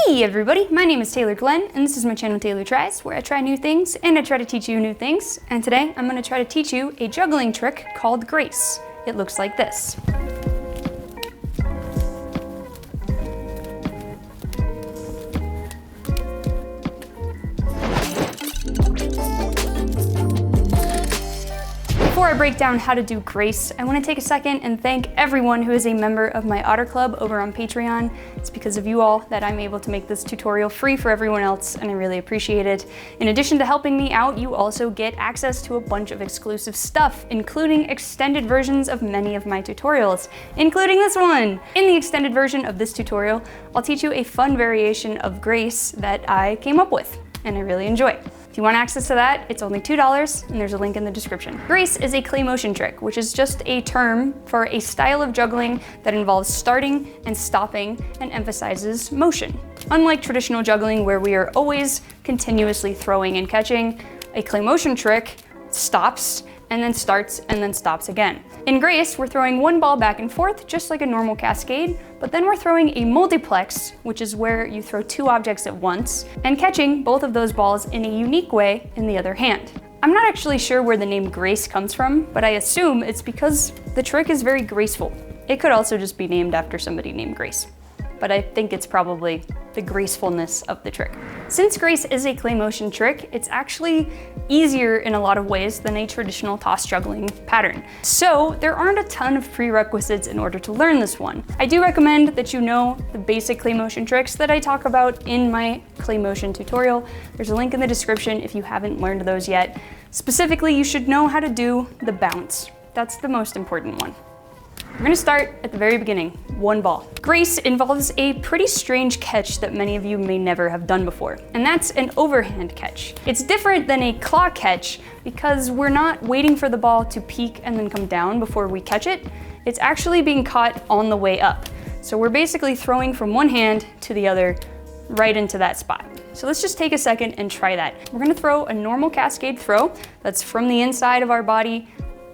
Hey everybody, my name is Taylor Glenn, and this is my channel Taylor Tries, where I try new things and I try to teach you new things. And today I'm going to try to teach you a juggling trick called Grace. It looks like this. Before I break down how to do Grace, I want to take a second and thank everyone who is a member of my Otter Club over on Patreon. It's because of you all that I'm able to make this tutorial free for everyone else, and I really appreciate it. In addition to helping me out, you also get access to a bunch of exclusive stuff, including extended versions of many of my tutorials, including this one. In the extended version of this tutorial, I'll teach you a fun variation of Grace that I came up with, and I really enjoy. If you want access to that, it's only $2, and there's a link in the description. Grace is a clay motion trick, which is just a term for a style of juggling that involves starting and stopping and emphasizes motion. Unlike traditional juggling, where we are always continuously throwing and catching, a clay motion trick stops and then starts and then stops again. In Grace, we're throwing one ball back and forth, just like a normal cascade, but then we're throwing a multiplex, which is where you throw two objects at once, and catching both of those balls in a unique way in the other hand. I'm not actually sure where the name Grace comes from, but I assume it's because the trick is very graceful. It could also just be named after somebody named Grace, but I think it's probably the gracefulness of the trick. Since Grace is a clay motion trick, it's actually easier in a lot of ways than a traditional toss juggling pattern. So there aren't a ton of prerequisites in order to learn this one. I do recommend that you know the basic clay motion tricks that I talk about in my clay motion tutorial. There's a link in the description if you haven't learned those yet. Specifically, you should know how to do the bounce. That's the most important one. We're gonna start at the very beginning, one ball. Grace involves a pretty strange catch that many of you may never have done before, and that's an overhand catch. It's different than a claw catch because we're not waiting for the ball to peak and then come down before we catch it. It's actually being caught on the way up. So we're basically throwing from one hand to the other right into that spot. So let's just take a second and try that. We're gonna throw a normal cascade throw that's from the inside of our body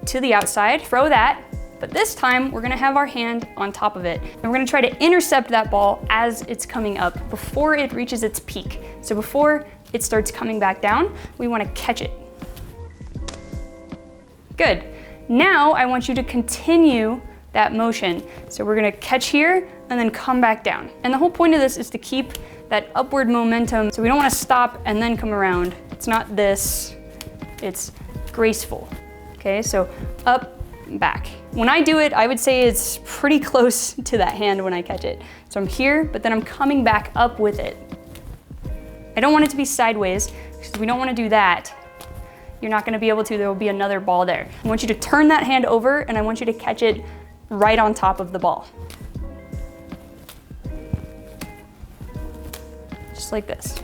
to the outside. Throw that. But this time, we're gonna have our hand on top of it, and we're gonna try to intercept that ball as it's coming up before it reaches its peak. So before it starts coming back down, we wanna catch it. Good. Now I want you to continue that motion. So we're gonna catch here and then come back down. And the whole point of this is to keep that upward momentum, so we don't wanna stop and then come around. It's not this, it's graceful. Okay, so up, back. When I do it, I would say it's pretty close to that hand when I catch it. So I'm here, but then I'm coming back up with it. I don't want it to be sideways, because we don't want to do that. You're not going to be able to, there will be another ball there. I want you to turn that hand over, and I want you to catch it right on top of the ball. Just like this.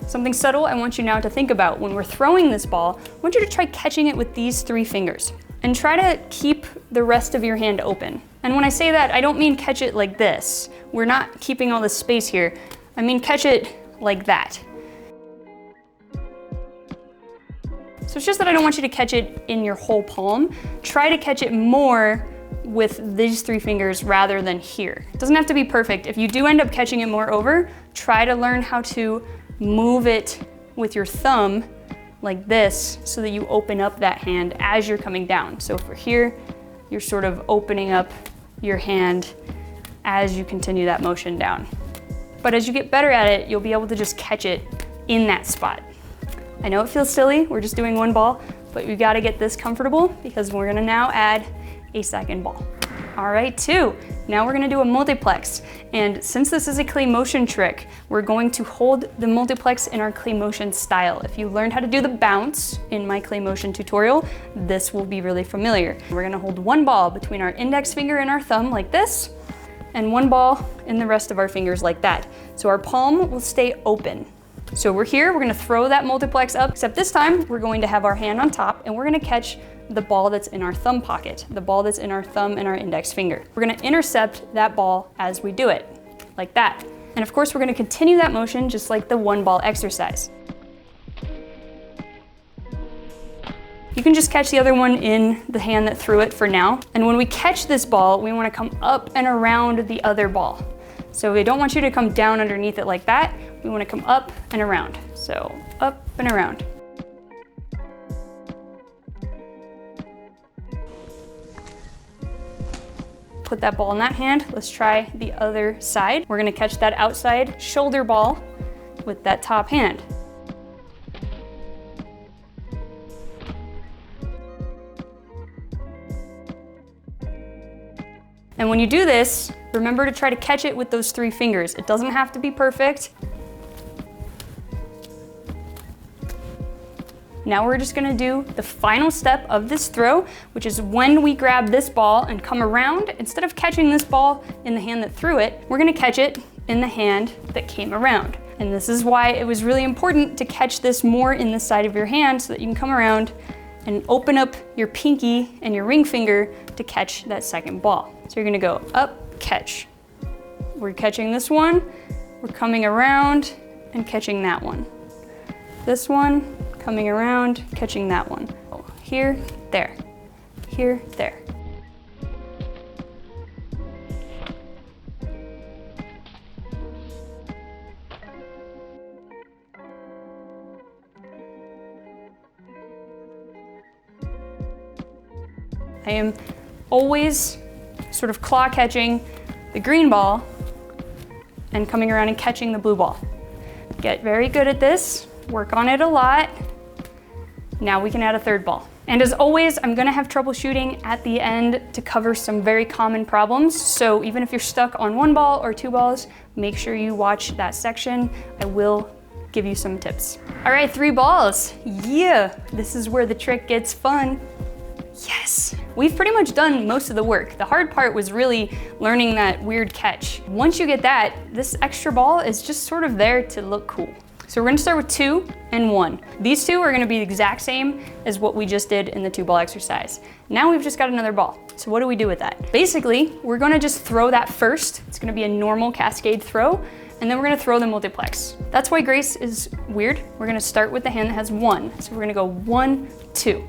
Something subtle I want you now to think about. When we're throwing this ball, I want you to try catching it with these three fingers and try to keep the rest of your hand open. And when I say that, I don't mean catch it like this. We're not keeping all this space here. I mean catch it like that. So it's just that I don't want you to catch it in your whole palm. Try to catch it more with these three fingers rather than here. It doesn't have to be perfect. If you do end up catching it more over, try to learn how to move it with your thumb like this so that you open up that hand as you're coming down. So for here, you're sort of opening up your hand as you continue that motion down. But as you get better at it, you'll be able to just catch it in that spot. I know it feels silly, we're just doing one ball, but you gotta get this comfortable because we're gonna now add a second ball. All right, two. Now we're gonna do a multiplex. And since this is a clay motion trick, we're going to hold the multiplex in our clay motion style. If you learned how to do the bounce in my clay motion tutorial, this will be really familiar. We're gonna hold one ball between our index finger and our thumb like this, and one ball in the rest of our fingers like that. So our palm will stay open. So we're here, we're gonna throw that multiplex up, except this time we're going to have our hand on top and we're gonna catch the ball that's in our thumb pocket, the ball that's in our thumb and our index finger. We're gonna intercept that ball as we do it, like that. And of course, we're gonna continue that motion just like the one ball exercise. You can just catch the other one in the hand that threw it for now. And when we catch this ball, we wanna come up and around the other ball. So we don't want you to come down underneath it like that. We want to come up and around. So up and around. Put that ball in that hand. Let's try the other side. We're gonna catch that outside shoulder ball with that top hand. And when you do this, remember to try to catch it with those 3 fingers. It doesn't have to be perfect. Now we're just gonna do the final step of this throw, which is when we grab this ball and come around, instead of catching this ball in the hand that threw it, we're gonna catch it in the hand that came around. And this is why it was really important to catch this more in the side of your hand so that you can come around and open up your pinky and your ring finger to catch that second ball. So you're gonna go up, catch. We're catching this one, we're coming around and catching that one. This one, coming around, catching that one. Here, there, here, there. I am always sort of claw catching the green ball and coming around and catching the blue ball. Get very good at this, work on it a lot. Now we can add a third ball. And as always, I'm gonna have troubleshooting at the end to cover some very common problems. So even if you're stuck on 1 ball or 2 balls, make sure you watch that section. I will give you some tips. All right, 3 balls. Yeah, this is where the trick gets fun. Yes, we've pretty much done most of the work. The hard part was really learning that weird catch. Once you get that, this extra ball is just sort of there to look cool. So we're gonna start with 2 and 1. These 2 are gonna be the exact same as what we just did in the 2 ball exercise. Now we've just got another ball. So what do we do with that? Basically, we're gonna just throw that first. It's gonna be a normal cascade throw, and then we're gonna throw the multiplex. That's why Grace is weird. We're gonna start with the hand that has 1. So we're gonna go 1, 2.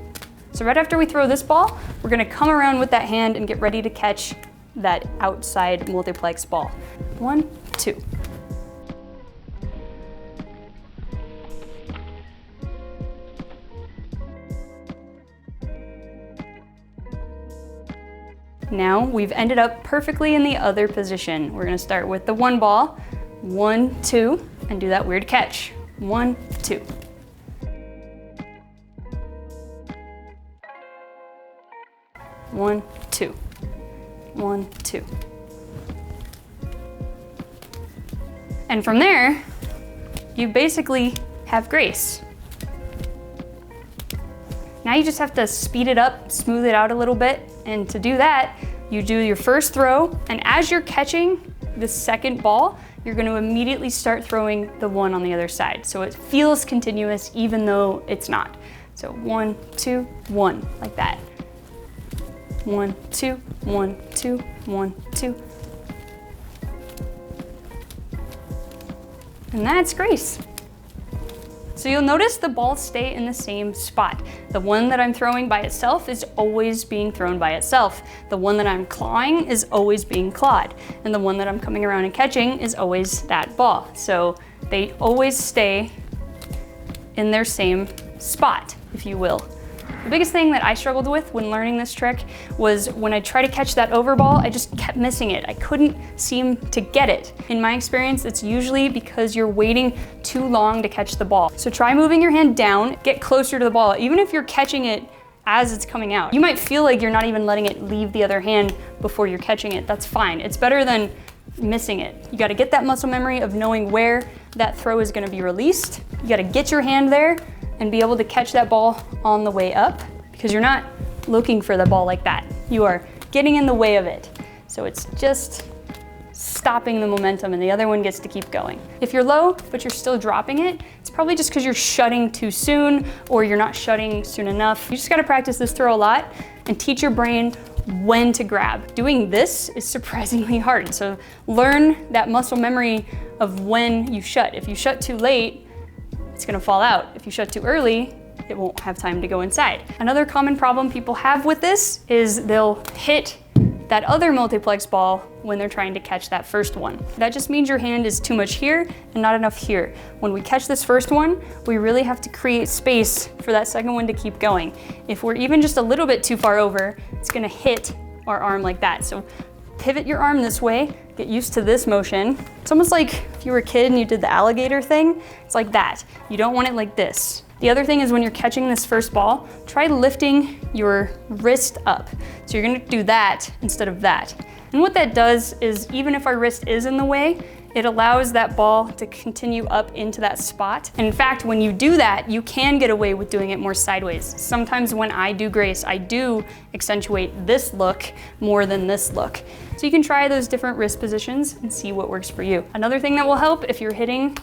So right after we throw this ball, we're gonna come around with that hand and get ready to catch that outside multiplex ball. 1, 2. Now we've ended up perfectly in the other position. We're gonna start with the 1 ball, 1, 2, and do that weird catch. 1, 2. One, 2, 1, 2. And from there, you basically have Grace. Now you just have to speed it up, smooth it out a little bit. And to do that, you do your first throw, and as you're catching the second ball, you're gonna immediately start throwing the 1 on the other side. So it feels continuous even though it's not. So 1, 2, 1, like that. 1, 2, 1, 2, 1, 2. And that's Grace. So you'll notice the balls stay in the same spot. The one that I'm throwing by itself is always being thrown by itself. The one that I'm clawing is always being clawed. And the one that I'm coming around and catching is always that ball. So they always stay in their same spot, if you will. The biggest thing that I struggled with when learning this trick was when I tried to catch that over ball, I just kept missing it. I couldn't seem to get it. In my experience, it's usually because you're waiting too long to catch the ball. So try moving your hand down, get closer to the ball, even if you're catching it as it's coming out. You might feel like you're not even letting it leave the other hand before you're catching it. That's fine. It's better than missing it. You gotta get that muscle memory of knowing where that throw is gonna be released. You gotta get your hand there and be able to catch that ball on the way up, because you're not looking for the ball like that. You are getting in the way of it. So it's just stopping the momentum and the other one gets to keep going. If you're low, but you're still dropping it, it's probably just because you're shutting too soon or you're not shutting soon enough. You just gotta practice this throw a lot and teach your brain when to grab. Doing this is surprisingly hard. So learn that muscle memory of when you shut. If you shut too late, it's gonna fall out. If you shut too early, it won't have time to go inside. Another common problem people have with this is they'll hit that other multiplex ball when they're trying to catch that first one. That just means your hand is too much here and not enough here. When we catch this first one, we really have to create space for that second one to keep going. If we're even just a little bit too far over, it's gonna hit our arm like that. So pivot your arm this way, get used to this motion. It's almost like if you were a kid and you did the alligator thing, it's like that. You don't want it like this. The other thing is when you're catching this first ball, try lifting your wrist up. So you're gonna do that instead of that. And what that does is even if our wrist is in the way, it allows that ball to continue up into that spot. And in fact, when you do that, you can get away with doing it more sideways. Sometimes when I do grace, I do accentuate this look more than this look. So you can try those different wrist positions and see what works for you. Another thing that will help if you're hitting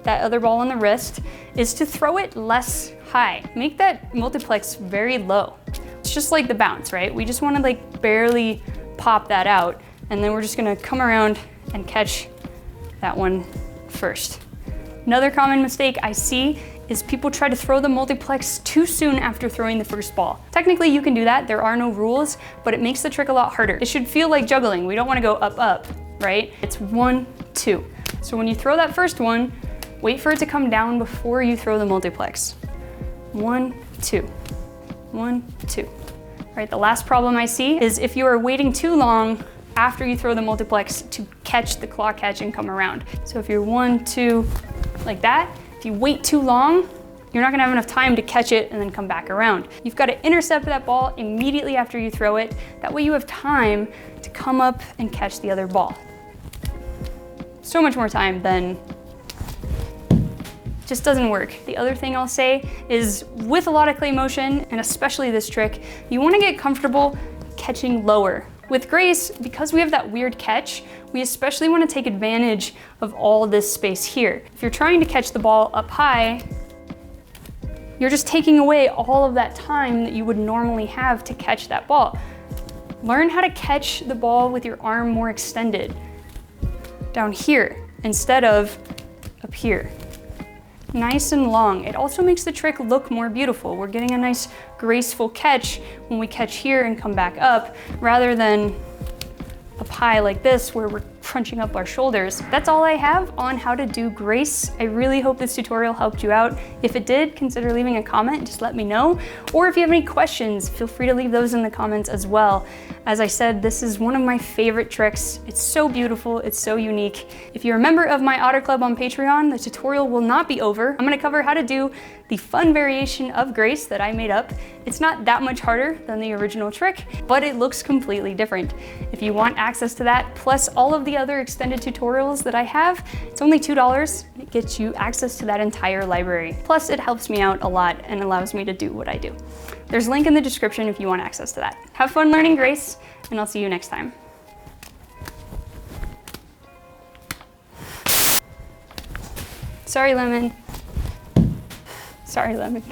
that other ball on the wrist is to throw it less high. Make that multiplex very low. It's just like the bounce, right? We just wanna like barely pop that out, and then we're just gonna come around and catch that one first. Another common mistake I see is people try to throw the multiplex too soon after throwing the first ball. Technically you can do that, there are no rules, but it makes the trick a lot harder. It should feel like juggling. We don't wanna go up, up, right? It's 1, 2. So when you throw that first one, wait for it to come down before you throw the multiplex. 1, 2, 1, 2. All right, the last problem I see is if you are waiting too long after you throw the multiplex to catch the claw catch and come around. So if you're 1, 2, like that, if you wait too long, you're not gonna have enough time to catch it and then come back around. You've gotta intercept that ball immediately after you throw it. That way you have time to come up and catch the other ball. So much more time than just doesn't work. The other thing I'll say is with a lot of clay motion, and especially this trick, you wanna get comfortable catching lower. With grace, because we have that weird catch, we especially wanna take advantage of all this space here. If you're trying to catch the ball up high, you're just taking away all of that time that you would normally have to catch that ball. Learn how to catch the ball with your arm more extended, down here, instead of up here. Nice and long. It also makes the trick look more beautiful. We're getting a nice graceful catch when we catch here and come back up, rather than up high like this where we're crunching up our shoulders. That's all I have on how to do grace. I really hope this tutorial helped you out. If it did, consider leaving a comment, just let me know. Or if you have any questions, feel free to leave those in the comments as well. As I said, this is one of my favorite tricks. It's so beautiful, it's so unique. If you're a member of my Otter Club on Patreon, the tutorial will not be over. I'm gonna cover how to do the fun variation of grace that I made up. It's not that much harder than the original trick, but it looks completely different. If you want access to that, plus all of the other extended tutorials that I have, it's only $2. It gets you access to that entire library. Plus it helps me out a lot and allows me to do what I do. There's a link in the description if you want access to that. Have fun learning grace, and I'll see you next time. Sorry, Lemon. Sorry, Lemon.